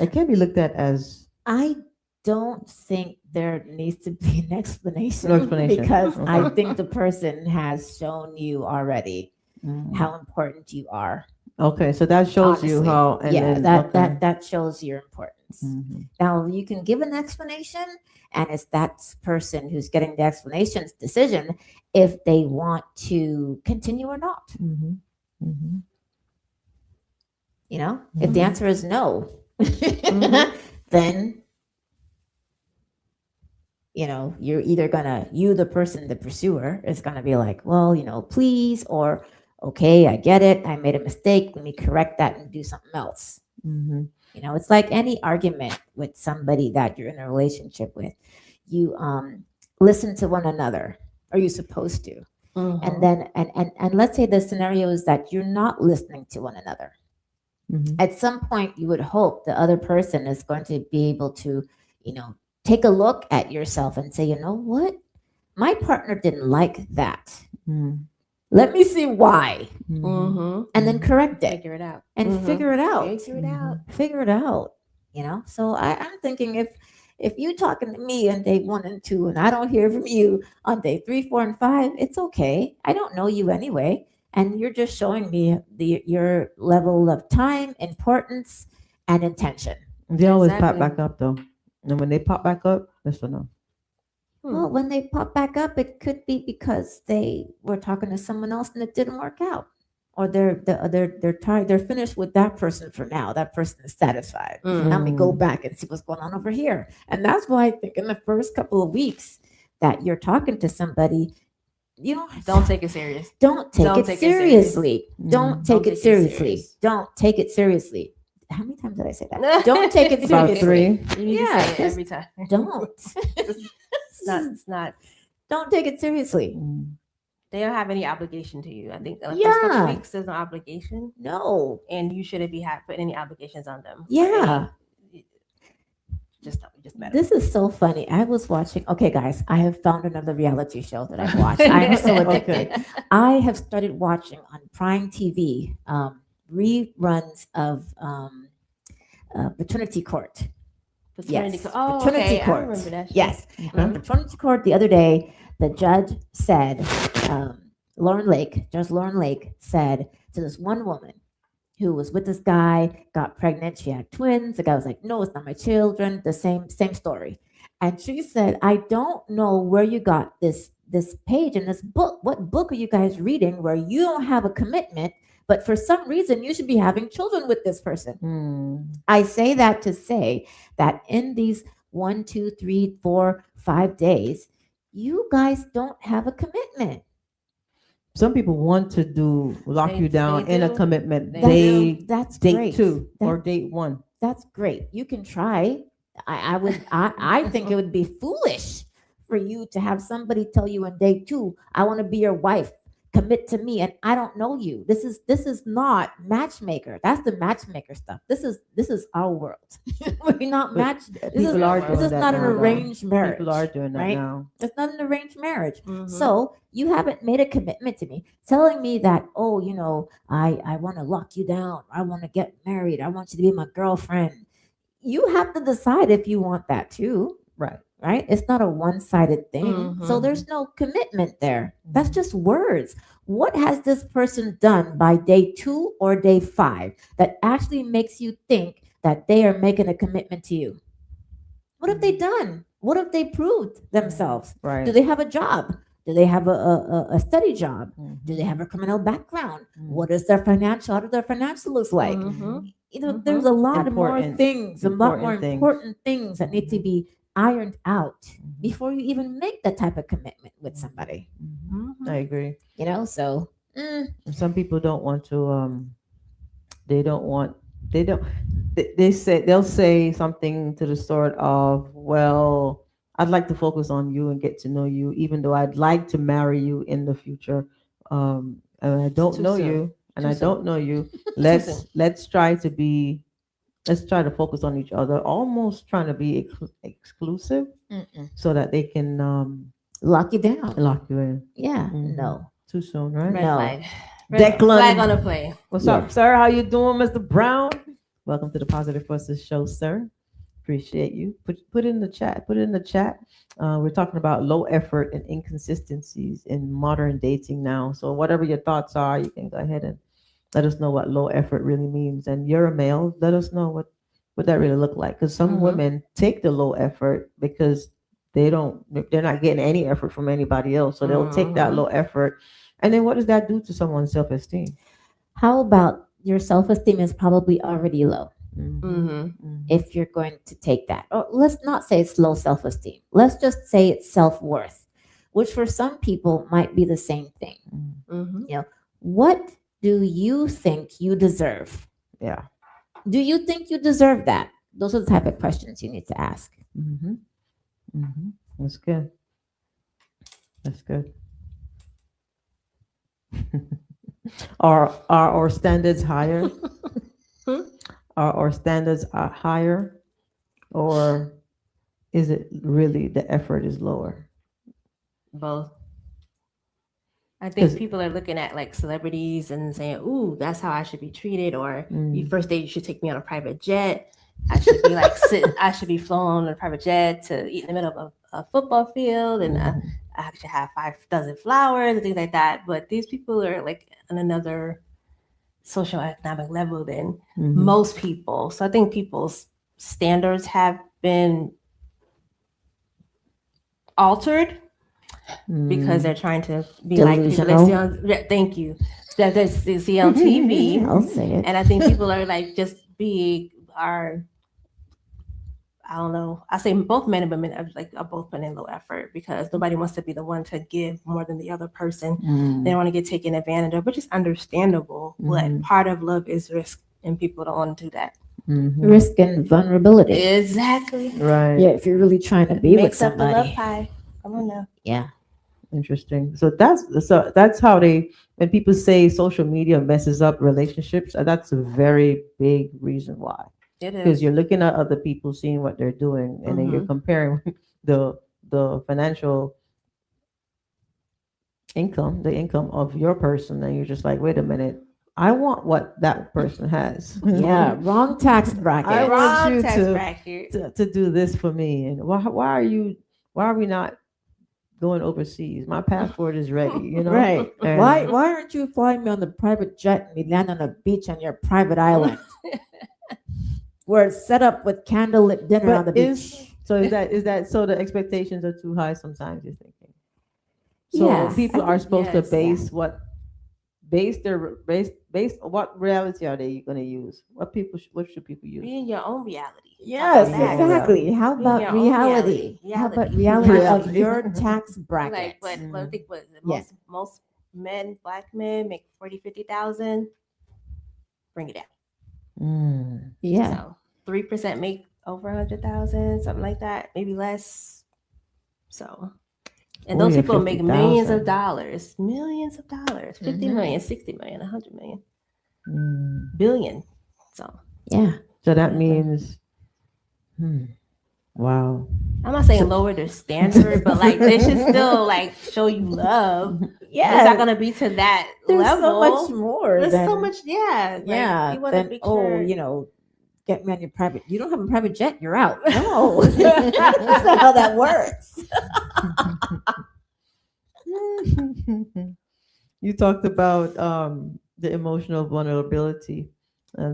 it can be looked at as I don't think there needs to be an explanation. No explanation. Because I Okay. think the person has shown you already Mm. how important you are. Okay, so that shows you Honestly. how, and yeah, then that okay. that shows your importance. Mhm. Now you can give an explanation, and it's that person who's getting the explanation's decision if they want to continue or not. Mhm. Mhm. If the Mhm. answer is no, Mhm. then you're either the person, the pursuer, is gonna be like, well, please, or okay, I get it, I made a mistake, let me correct that and do something else. Mhm. It's like any argument with somebody that you're in a relationship with. You listen to one another, or you're supposed to. Mhm. And then and let's say the scenario is that you're not listening to one another. Mhm. At some point you would hope the other person is going to be able to take a look at yourself and say, you know what, my partner didn't like that, Mhm. let me see why, Mhm. Mhm. and then correct it Figure it out. and Mhm. figure it out. Figure it out. Figure it out. So I'm thinking, if you talking to me on day 1 and 2 and I don't hear from you on day 3, 4, and 5, it's okay. I don't know you anyway, and you're just showing me your level of time, importance, and intention. They always pop Exactly. back up though, and when they pop back up, that's a no. Well, when they pop back up, it could be because they were talking to someone else and it didn't work out, or they're tired. They're finished with that person for now. That person is satisfied. Mhm. Now let me go back and see what's going on over here. And that's why I think in the first couple of weeks that you're talking to somebody, Don't take it serious. don't take Don't it take it serious. seriously. Mm. Don't take Don't it take it seriously. serious. Don't take it seriously. How many times did I say that? Don't take it About seriously. 3. You need Yeah, to say it just every time. Don't. It's not. Don't take it seriously. Mm. They don't have any obligation to you. I think the first Yeah. couple weeks there's no obligation, No. and you shouldn't be putting any obligations on them. Yeah. Just better. This is so funny. I was watching. Okay, guys, I have found another reality show that I've watched. I'm so addicted. Okay. I have started watching on Prime TV reruns of Paternity Court. Paternity Yes, co- oh, Paternity okay. Court. I remember that. Show. Yes, Okay. on Paternity Court the other day, the judge said, Judge Lauren Lake said to this one woman who was with this guy, got pregnant, she had twins. The guy was like, "No, it's not my children." The same story. And she said, I don't know where you got this page in this book. What book are you guys reading where you don't have a commitment, but for some reason you should be having children with this person? I say that to say that in these 1, 2, 3, 4, 5 days, you guys don't have a commitment. Some people want to lock you down in a do. commitment. That's date great. two or date one. That's great. You can try. I think it would be foolish for you to have somebody tell you on day two, I want to be your wife, commit to me, and I don't know you. This is not matchmaker. That's the matchmaker stuff. This is our world. We're not But match. This is people are doing this is that not an now, though. arranged marriage. People are doing that right? now. It's not an arranged marriage. Mhm. So you haven't made a commitment to me, telling me that, oh, I want to lock you down. I want to get married. I want you to be my girlfriend. You have to decide if you want that too. Right. Right? It's not a one-sided thing. So Mhm. there's no commitment there. That's just words. What has this person done by day 2 or day 5 that actually makes you think that they are making a commitment to you? What have they done? What have they proved themselves? Right. Do they have a job? Do they have a steady job? Mhm. Do they have a criminal background? Mhm. What is their financial? How do their financial look like? Mhm. There's a lot more Important- things, a lot more important things. important things that need to be ironed out Mhm. before you even make that type of commitment with somebody. Mhm. Mhm. I agree. So And some people don't want to. They don't want. They don't. They say they'll say something to the sort of, "Well, I'd like to focus on you and get to know you, even though I'd like to marry you in the future. And I don't too know soon. you, and Too I soon. don't know you. soon. Let's try to be. Let's try to focus on each other, almost trying to be exclusive, so that they can lock you down. lock you in. Yeah, Mhm. no. Too soon, right? Red No. flag. Declan. Flag on the play. What's Yeah. up, sir? How you doing, Mr. Brown? Welcome to the Positive Forces Show, sir. Appreciate you. Put it in the chat. Put it in the chat. We're talking about low effort and inconsistencies in modern dating now. So whatever your thoughts are, you can go ahead and let us know what low effort really means. And you're a male. Let us know what that really look like. Because some Mhm. women take the low effort because they're not getting any effort from anybody else. So they'll take that Mhm. low effort. And then what does that do to someone's self-esteem? How about your self-esteem is probably already low Mhm. if you're going to take that. Or let's not say it's low self-esteem. Let's just say it's self-worth, which for some people might be the same thing. Mhm. What do you think you deserve? Yeah. Do you think you deserve that? Those are the type of questions you need to ask. Mm-hmm. Mm-hmm. That's good. That's good. Are our standards higher? Hmm? Are our standards higher, or is it really the effort is lower? Both. I think 'Cause- people are looking at like celebrities and saying, "Ooh, that's how I should be treated," or Mm. first date you should take me on a private jet. I should be like I should be flown on a private jet to eat in the middle of a football field, and Mhm. I should have 5 dozen flowers and things like that. But these people are like on another social economic level than Mhm. most people. So I think people's standards have been altered because they're trying to be like people they see on. Thank you. That they see on TV. I'll say it. And I think people are like just I don't know. I say both men and women are both putting in low effort because nobody wants to be the one to give more than the other person. They don't want to get taken advantage of, which is understandable. But part of love is risk, and people don't want to do that. Risk and vulnerability. Exactly. Right. Yeah, if you're really trying to be with Makes up the love somebody. pie. Come on now. Yeah. Interesting. So that's how when people say social media messes up relationships, that's a very big reason why. It Because is. you're looking at other people, seeing what they're doing, and then you're comparing the financial income, the income of your person, and you're just like, wait a minute, I want what that person has. Yeah. Wrong tax bracket. I want Wrong you tax to- bracket. to do this for me, and why are we not going overseas? My passport is ready, Right. And- Why aren't you flying me on the private jet and we land on a beach on your private island? Where it's set up with candlelit dinner on the But beach. So is that so the expectations are too high sometimes, you're thinking? So Yes, I people are think supposed to Yes. yeah. base what reality are they going to use? What should people use? Be in your own reality. How about Yes, Be your that? own exactly. reality. How Be in about your own reality? reality. How about Reality. reality of Reality. your tax Like bracket? what I Mm. think what Yeah. most men, black men make 40, 50,000. Bring it down. Mm. Yeah. So 3% make over 100,000, something like that, maybe less. So and those 40 or people make millions of 50,000. dollars, millions of dollars, 50 Hmm. million, 60 million, 100 million, Mm. billion. So Yeah. So that whatever. means, hmm, wow. I'm not saying So, lower their standard, but like they should still like show you love. But it's not Yes. gonna be to that There's so much level. more There's so than much, yeah. Like yeah. you want to Than make oh, sure. get me on your private. You don't have a private jet. You're out. No, that's not how that works. you talked about the emotional vulnerability.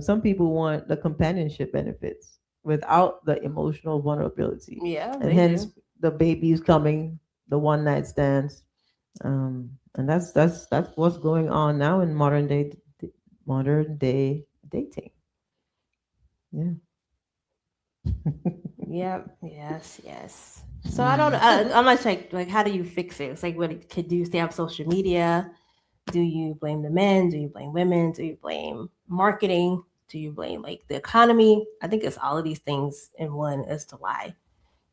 Some people want the companionship benefits without the emotional vulnerability, Yeah, and they hence do. the babies coming, the one night stands, and that's what's going on now in modern day dating. Yeah. Yep. Yes. Yes. So I don't. Mm. I'm not like how do you fix it? It's like what could do? Stay off social media? Do you blame the men? Do you blame women? Do you blame marketing? Do you blame like the economy? I think it's all of these things in one as to why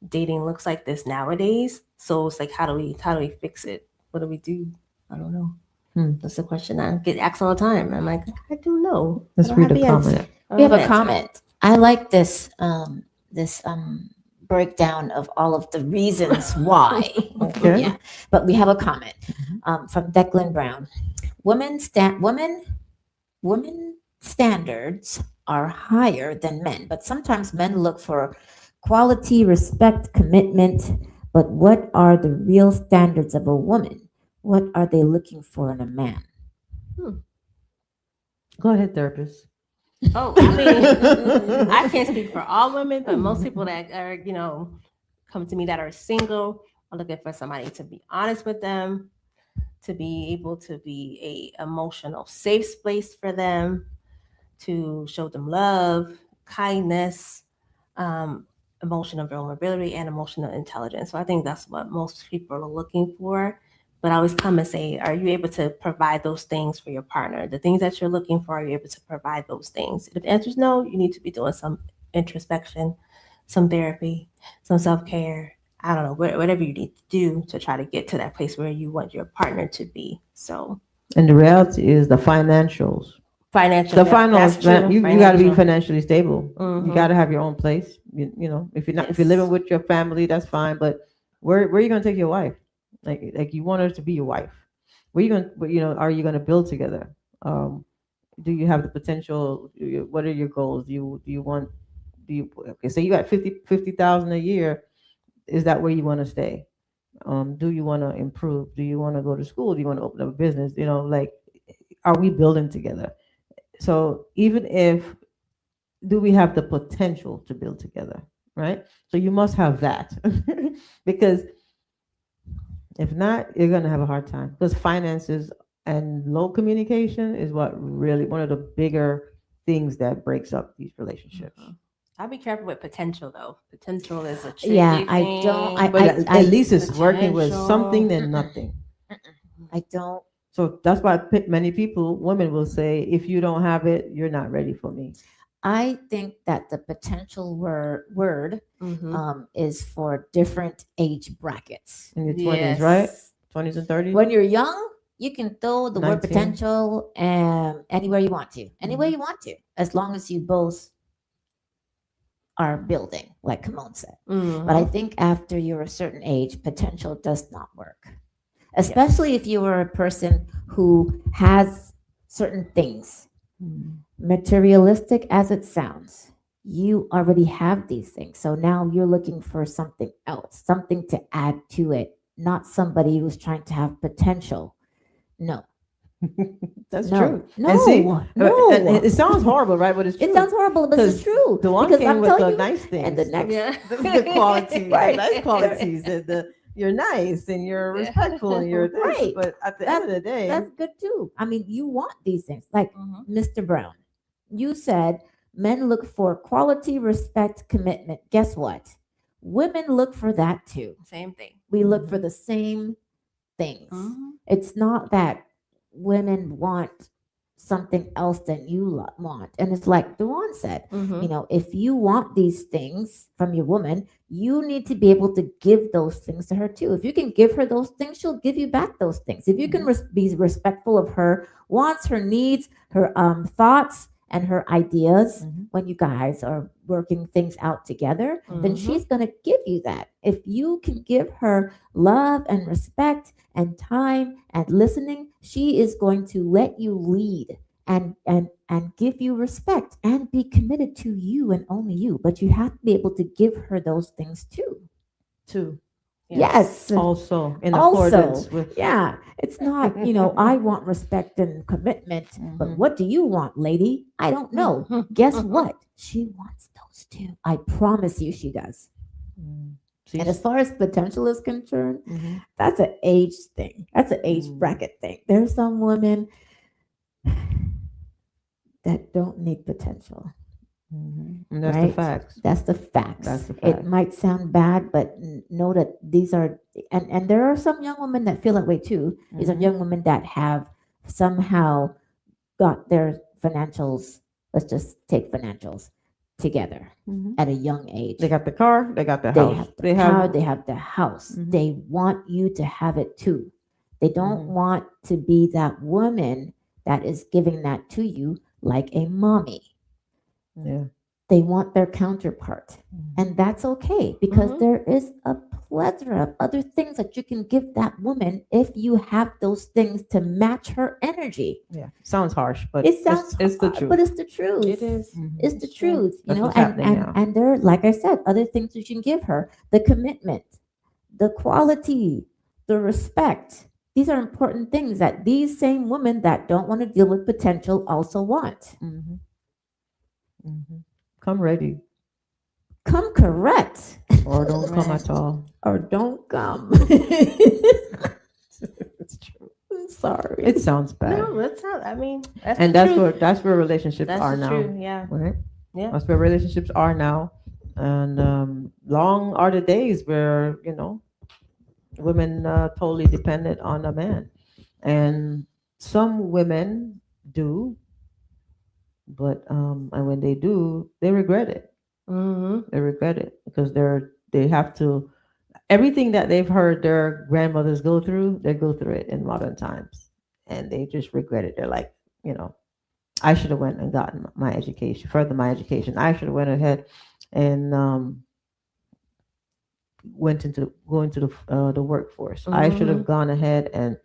dating looks like this nowadays. So it's like how do we fix it? What do we do? I don't know. Hmm. That's the question I get asked all the time. I'm like, I don't know. I Let's don't read have a the answer. comment. I We don't have have a an answer. comment. I like this breakdown of all of the reasons why. Okay. Yeah, but we have a comment Mhm. from Declan Brown. Women standards are higher than men, but sometimes men look for quality, respect, commitment. But what are the real standards of a woman? What are they looking for in a man? Hmm. Go ahead, therapist. Oh, I mean, I can't speak for all women, but most people that are, come to me that are single are looking for somebody to be honest with them, to be able to be a emotional safe space for them, to show them love, kindness, um, emotional vulnerability, and emotional intelligence. So I think that's what most people are looking for. But I always come and say, are you able to provide those things for your partner? The things that you're looking for, are you able to provide those things? If the answer is no, you need to be doing some introspection, some therapy, some self care. I don't know, whatever you need to do to try to get to that place where you want your partner to be. So And the reality is the financials. financial, The yep, finals, that's true. you got to be Financial. financially stable. You got Mm-hmm. to have your own place. If you're living Yes. with your family, that's fine. But where are you gonna take your wife? Like you want her to be your wife. Where you gonna are you gonna build together? Um, do you have the potential? What are your goals? Do you want do you okay? So you got 50,000 a year. Is that where you want to stay? Do you want to improve? Do you want to go to school? Do you want to open up a business? Like, are we building together? So even if do we have the potential to build together, right? So you must have that because if not, you're gonna have a hard time because finances and low communication is what really one of the bigger things that breaks up these relationships. Mhm. I'll be careful with potential though. Potential is a Yeah, tricky I don't. thing. But at least it's working with something Potential. than Mm-mm, nothing. mm-mm. I don't. So that's why many people, women will say, if you don't have it, you're not ready for me. I think that the potential word Mm-hmm. is for different age brackets. In your 20s, right? Yes. 20s and 30s? When you're young, you can throw the word 19? potential anywhere you want to, anywhere you want to, as long as you both are building, like Kimon said. But I Mm-hmm. think after you're a certain age, potential does not work, Yes. especially if you are a person who has certain things, Mm. materialistic as it sounds. You already have these things. So now you're looking for something else, something to add to it, not somebody who's trying to have potential. No. That's No, true. And see, no, and no. it sounds horrible, right? But it's It true. sounds horrible, but it's 'Cause true. the one Because came I'm with telling the you, nice and the things, next, Yeah. the qualities, the right, nice there, qualities, and you're nice and you're Yeah. respectful and you're this. right. But at the end That's of the day, that's good too. I mean, you want these things, like Mhm. Mr. Brown. You said men look for quality, respect, commitment. Guess what? Women look for that too. Same thing. We look for Mhm. the same things. Mhm. It's not that women want something else than you want. And it's like Duane said, Mhm. if you want these things from your woman, you need to be able to give those things to her too. If you can give her those things, she'll give you back those things. If you can be respectful of her wants, her needs, her thoughts, and her ideas Mhm. when you guys are working things out together, then Mhm. she's going to give you that. If you can give her love and respect and time and listening, she is going to let you lead and give you respect and be committed to you and only you. But you have to be able to give her those things too. too, Yes. also in Also, accordance with. yeah, it's not, I want respect and commitment, but Mhm. what do you want, lady? I don't know. Guess what? She wants those too. I promise you she does. Mm. See, And as far as potential is concerned, mhm. that's an age thing. That's an age Mm. bracket thing. There's some women that don't need potential, And that's the right? facts. That's the facts. That's the It fact. might sound bad, but know that these are, and there are some young women that feel that way too. These are Mhm. young women that have somehow got their financials, let's just take financials together Mhm. at a young age. They got the car. They got the They house. have the They car, have. they have the house. Mhm. They want you to have it too. They don't Mhm. want to be that woman that is giving that to you like a mommy. Yeah. They want their counterpart. Mhm. And that's okay because Mhm. there is a plethora of other things that you can give that woman if you have those things to match her energy. Yeah. Sounds harsh, but It sounds it's the hard, but truth. it's the truth. It is. Mhm. It's the It's true. truth, That's what's and happening and now. and there, like I said, other things that you can give her: the commitment, the quality, the respect. These are important things that these same women that don't want to deal with potential also want. Mhm. Mhm. Come ready, Come correct, or don't come Right. at all. or don't come. It's true. I'm sorry. It sounds bad, No, that's not. I mean, that's and the truth. that's where relationships That's are the now, truth. Yeah. right? Yeah. That's where relationships are now, and long are the days where women totally dependent on a man, and some women do, but and when they do, they regret it. Mhm. They regret it because they have to everything that they've heard their grandmothers go through, they go through it in modern times, and they just regret it. They're like, you know, I should have went and gotten my education, further my education. I should have went ahead and went into going to the workforce. I should have Mhm. gone ahead and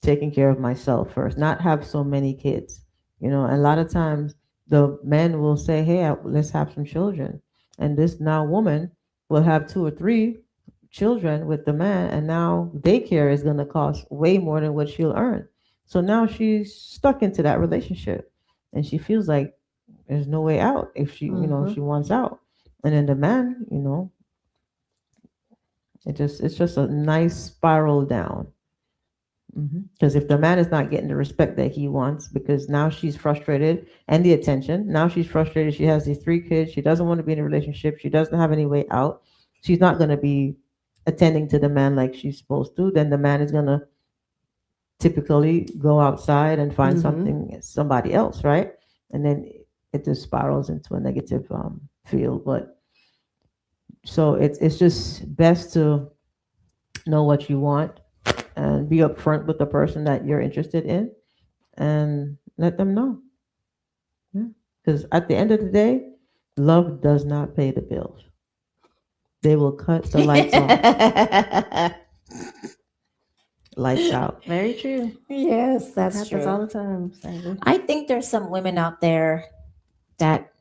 taken care of myself first, not have so many kids. And a lot of times the men will say, "Hey, let's have some children," and this now woman will have two or three children with the man, and now daycare is going to cost way more than what she'll earn. So now she's stuck into that relationship, and she feels like there's no way out if she Mhm. wants out. And then the man, it's just a nice spiral down. Because if the man is not getting the respect that he wants, because now she's frustrated and the attention, now she's frustrated. She has these three kids. She doesn't want to be in a relationship. She doesn't have any way out. She's not going to be attending to the man like she's supposed to. Then the man is going to typically go outside and find Mhm. somebody else, right? And then it just spirals into a negative field. But so it's just best to know what you want and be upfront with the person that you're interested in and let them know. Because at the end of the day, love does not pay the bills. They will cut the lights off, lights out. Very true. Yes, that's Happens all true. the time. Sadly. I think there's some women out there that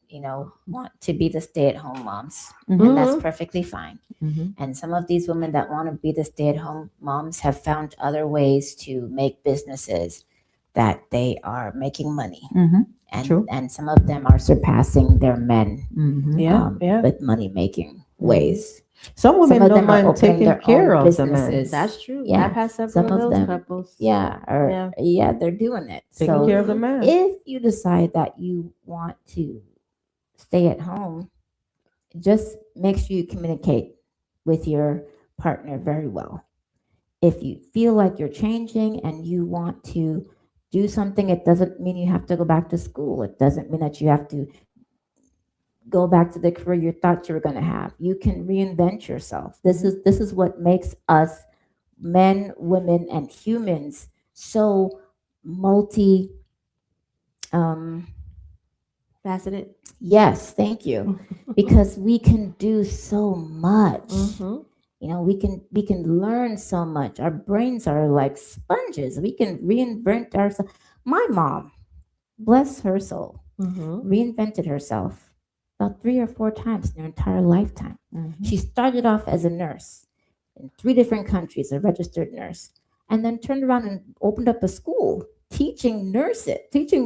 want to be the stay-at-home moms, and that's Mhm. perfectly fine. Hmm. And some of these women that want to be the stay-at-home moms have found other ways to make businesses that they are making money, True. and some of them are surpassing their men Yeah, yeah. with money making ways. Some Some women of don't them are mind opening taking their care own of the men. businesses. That's true. Yeah. I've had several Some of of those them, couples. yeah, or Yeah. yeah, they're doing it. Taking So care of the man. if you decide that you want to stay at home, just make sure you communicate with your partner very well. If you feel like you're changing and you want to do something, it doesn't mean you have to go back to school. It doesn't mean that you have to go back to the career you thought you were going to have. You can reinvent yourself. This is what makes us men, women, and humans so multi um Faceted. yes, thank you. Because we can do so much. You know, we can learn so much. Our brains are like sponges. We can reinvent ourselves. My mom, bless her soul, reinvented herself about 3 or 4 times in her entire lifetime. She started off as a nurse in 3 different countries, a registered nurse, and then turned around and opened up a school teaching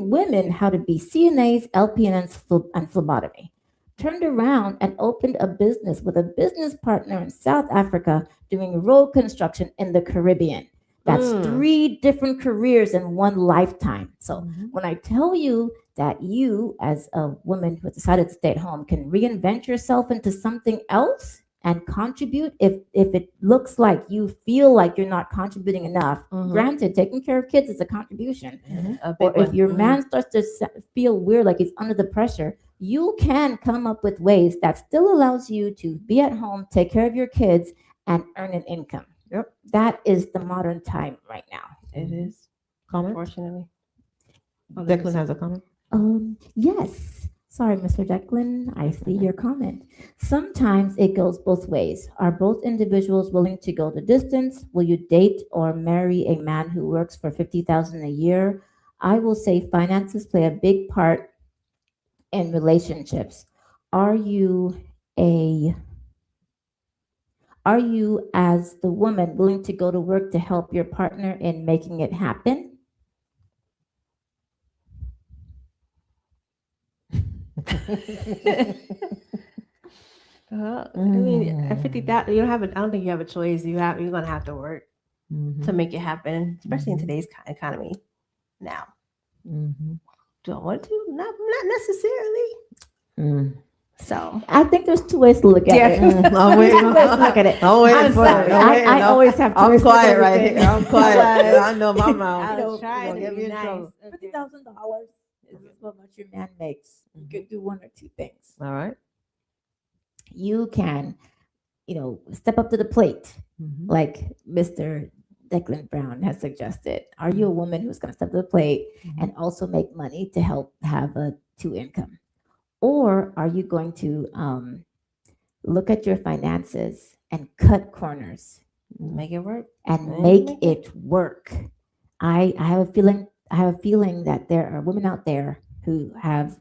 women how to be CNAs, LPNs, and phlebotomy. Turned around and opened a business with a business partner in South Africa doing road construction in the Caribbean. That's 3 different careers in one lifetime. So when I tell you that you, as a woman who decided to stay at home, can reinvent yourself into something else and contribute, if it looks like you feel like you're not contributing enough, granted, taking care of kids is a contribution. A big Or if one. your man starts to feel weird, like he's under the pressure, you can come up with ways that still allows you to be at home, take care of your kids, and earn an income. Yep. That is the modern time right now. It is. Comment? Unfortunately. Declan has a comment. Yes. Sorry, Mr. Declan. I see your comment. Sometimes it goes both ways. Are both individuals willing to go the distance? Will you date or marry a man who works for 50,000 a year? I will say finances play a big part in relationships. Are you a are you as the woman willing to go to work to help your partner in making it happen? I mean, at 50,000, you don't have. I don't think you have a choice. You're gonna have to work to make it happen, especially in today's economy. Now, do I want to? Not necessarily. So I think there's 2 ways to look at it. I'm waiting. Two ways to look at it. I'm waiting I'm for sorry. it. I'm waiting. I always have 2 I'm ways to look at quiet right everything. here. I'm quiet. I know my mouth. I was You trying gonna to get be me in nice. trouble. $50,000 is what much your man makes. You could do 1 or 2 things. All right. You can, step up to the plate, like Mr. Declan Brown has suggested. Are you a woman who's going to step to the plate and also make money to help have a 2 income? Or are you going to look at your finances and cut corners Make it work. and make it work? I have a feeling that there are women out there who have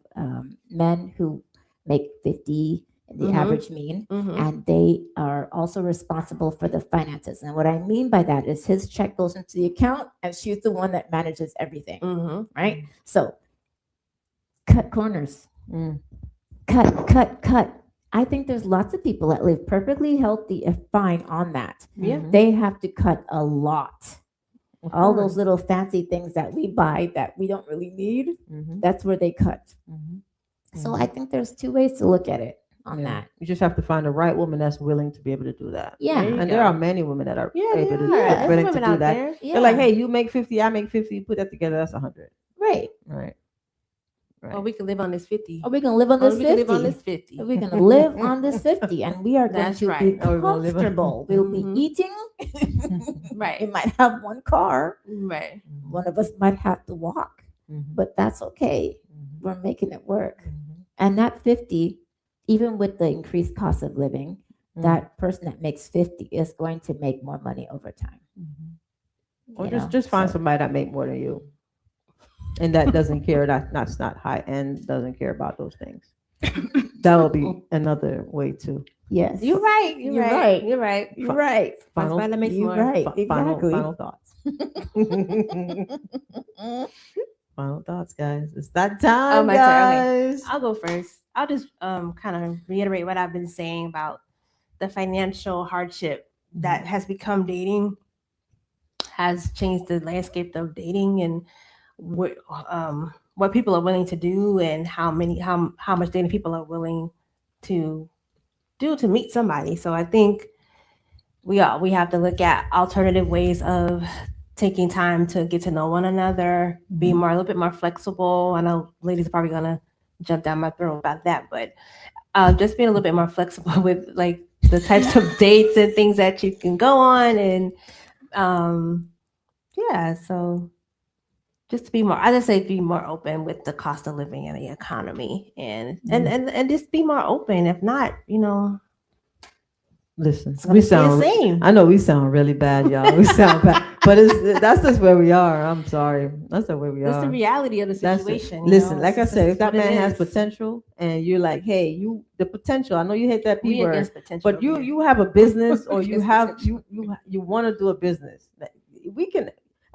men who make 50, the average mean, and they are also responsible for the finances. And what I mean by that is his check goes into the account and she's the one that manages everything, right? So cut corners. Cut. I think there's lots of people that live perfectly healthy and fine on that. Yeah. They have to cut a lot. All those little fancy things that we buy that we don't really need, that's where they cut. So I think there's 2 ways to look at it on that. You just have to find the right woman that's willing to be able to do that. Yeah. And there are many women that are Yeah, able to There's willing to women do out that. there. Yeah. They're like, hey, you make 50, I make 50, put that together, that's 100. Right. Right. Or we can live on this 50. Are we gonna live on this Or we can 50? live on this 50. We're gonna live on this 50, and we are going That's to right. be Oh, we're gonna live on- comfortable. We'll be Mhm. eating. We Right. might have 1 car. Right. One of us might have to walk, but that's okay. We're making it work. And that 50, even with the increased cost of living, that person that makes 50 is going to make more money over time. Or You just know, find so- somebody that make more than you. And that doesn't care, that's not high end, doesn't care about those things. That will be another way too. Yes. You're right. You're, You're right. right. You're right. You're right. That's Final, why that makes You're more. right. Exactly. final thoughts. Final thoughts, guys. It's that Oh, time, my turn. Okay. guys. I'll go first. I'll just kind of reiterate what I've been saying about the financial hardship that has become dating, has changed the landscape of dating and what people are willing to do and how much dating people are willing to do to meet somebody. So I think we have to look at alternative ways of taking time to get to know one another, be more a little bit more flexible. I know ladies are probably gonna jump down my throat about that, but just being a little bit more flexible with like the types of dates and things that you can go on, and um, yeah, so just to be more, I just say be more open with the cost of living and the economy, and just be more open. If not, Listen, it's we gonna stay the sound. same. I know we sound really bad, y'all. We sound bad, but that's just where we are. I'm sorry. That's the way we That's are. the reality of the That's it. situation. Listen, like I It's said, just if that what it man has is. potential, and you're like, hey, the potential. I know you hate that P We word, against potential. but over here. you have a business, or you Against have potential. you want to do a business.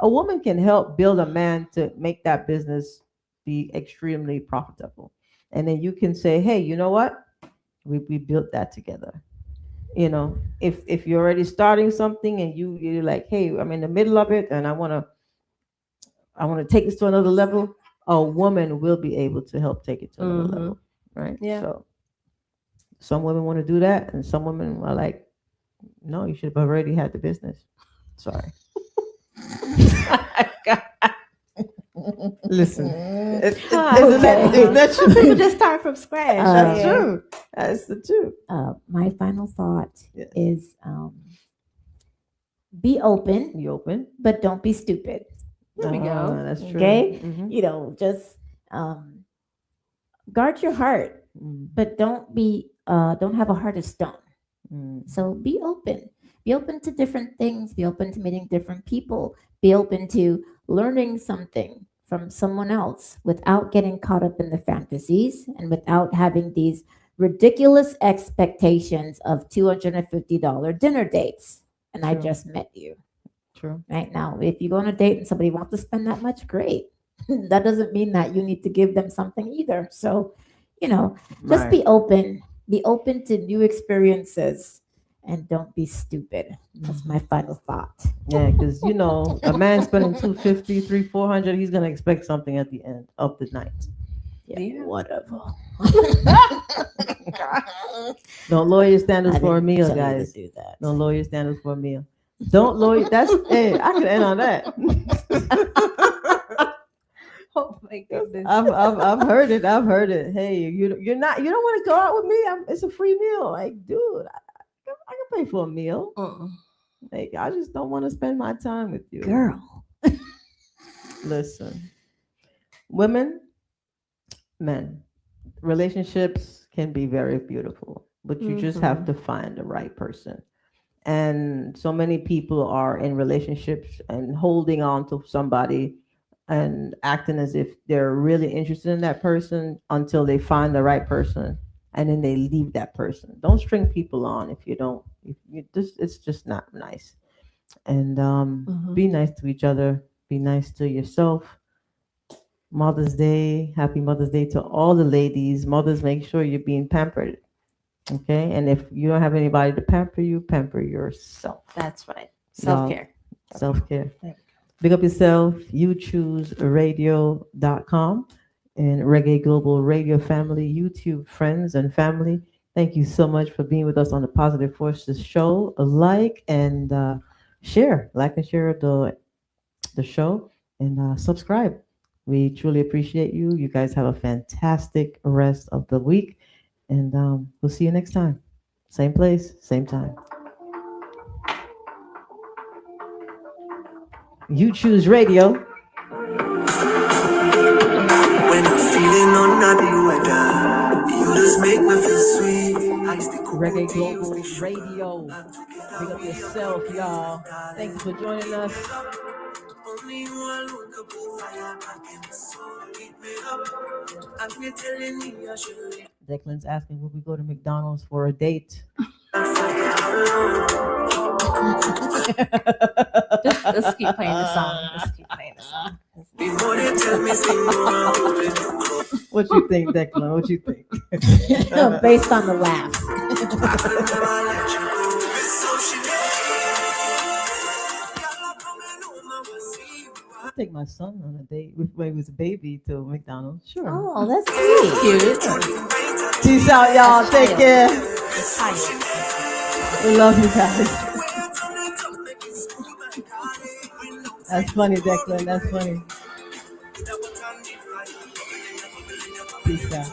A woman can help build a man to make that business be extremely profitable, and then you can say, hey, you know what? We built that together. If you're already starting something and you're like, hey, I'm in the middle of it and I want to take this to another level, a woman will be able to help take it to another level, right? Yeah. So some women want to do that, and some women are like, no, you should have already had the business. Sorry. Listen, isn't that Some true? people just start from scratch. That's Uh, true. That's the truth. My final thought Yes. is be open, You open. but don't be stupid. There we go. That's true. Okay? Mhm. Just um, guard your heart, Mm, but don't have a heart of stone. mm. So be open. Be open to different things. Be open to meeting different people. Be open to learning something from someone else without getting caught up in the fantasies and without having these ridiculous expectations of $250 dinner dates. And I True. just met you. True. Right now, if you go on a date and somebody wants to spend that much, great. That doesn't mean that you need to give them something either. So, just Right. be open to new experiences and don't be stupid. That's my final thought. Yeah, because a man spending 250, 400, he's gonna expect something at the end of the night. Yeah. Whatever. Don't lower your standards I for a didn't meal, tell you to guys. do that. Don't lower your standards for a meal. Don't lower. That's hey. I can end on that. Oh my goodness. I've heard it. I've heard it. Hey, you're not. You don't want to go out with me. It's a free meal. Like, dude, I can pay for a meal. Like, I just don't want to spend my time with you, Girl. Listen, women, men, relationships can be very beautiful, but you just have to find the right person. And so many people are in relationships and holding on to somebody and acting as if they're really interested in that person until they find the right person, and then they leave that person. Don't string people on if you don't. If you just, it's just not nice. And be nice to each other. Be nice to yourself. Mother's Day, happy Mother's Day to all the ladies. Mothers, make sure you're being pampered. Okay, and if you don't have anybody to pamper you, pamper yourself. That's right. Self-care. Self-care. Big up yourself. You choose radio.com and Reggae Global Radio family, YouTube friends and family. Thank you so much for being with us on the Positive Forces show. Like and share. Like and share the show, and subscribe. We truly appreciate you. You guys have a fantastic rest of the week. And we'll see you next time. Same place, same time. You choose radio. When I'm feeling under the weather, you just make me feel sweet. I stick Reggae Global Radio. Big up yourself, y'all. Thank you for joining us. Only you alone could put fire back in the soul. Declan's asking, will we go to McDonald's for a date? Just keep playing the song. Just keep playing the song. What you think, Declan? What you think? Based on the laugh. I'll take my son on a date when he was a baby to McDonald's. Sure. Oh, that's cute. Peace out, y'all. Take care. We love you guys. That's funny, Declan. That's funny. Peace out.